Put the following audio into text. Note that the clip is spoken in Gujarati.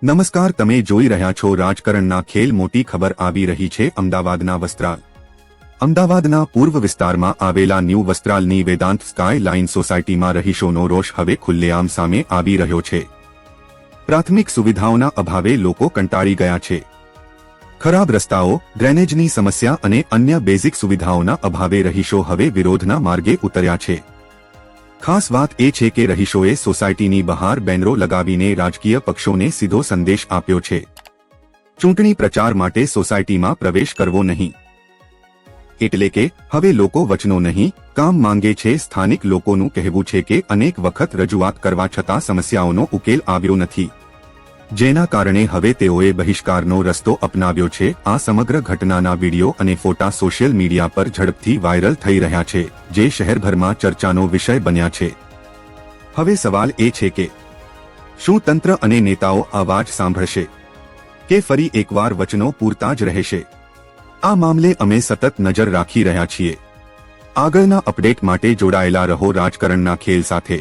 નમસ્કાર, તમે જોઈ રહ્યા છો રાજકારણના ખેલ. મોટી ખબર આવી રહી છે અમદાવાદના વસ્ત્રાલ. અમદાવાદના પૂર્વ વિસ્તારમાં આવેલા ન્યૂ વસ્ત્રાલની વેદાંત સ્કાય લાઇન સોસાયટીમાં રહીશોનો રોષ હવે ખુલ્લેઆમ સામે આવી રહ્યો છે. પ્રાથમિક સુવિધાઓના અભાવે લોકો કંટાળી ગયા છે. ખરાબ રસ્તાઓ, ડ્રેનેજની સમસ્યા અને અન્ય બેઝિક સુવિધાઓના અભાવે રહીશો હવે વિરોધના માર્ગે ઉતર્યા છે. ખાસ વાત એ છે કે રહીશોએ સોસાયટીની બહાર બેનરો લગાવીને રાજકીય પક્ષોને સીધો સંદેશ આપ્યો છે. ચૂંટણી પ્રચાર માટે સોસાયટીમાં પ્રવેશ કરવો નહીં. એટલે કે હવે લોકો વચનો નહીં, કામ માંગે છે. સ્થાનિક લોકોનું કહેવું છે કે અનેક વખત રજૂઆત કરવા છતાં સમસ્યાઓનો ઉકેલ આવ્યો નથી, જેના કારણે હવે તેઓએ બહિષ્કારનો રસ્તો અપનાવ્યો છે. આ સમગ્ર ઘટનાના વિડીયો અને ફોટા સોશિયલ મીડિયા પર ઝડપથી વાયરલ થઈ રહ્યા છે, જે શહેરભરમાં ચર્ચાનો વિષય બન્યા છે. હવે સવાલ એ છે કે શું તંત્ર અને નેતાઓ આ વાત સાંભળશે કે ફરી એકવાર વચનો પૂરતા જ રહેશે? આ મામલે અમે સતત નજર રાખી રહ્યા છીએ. આગળના અપડેટ માટે જોડાયેલા રહો રાજકારણના ખેલ સાથે.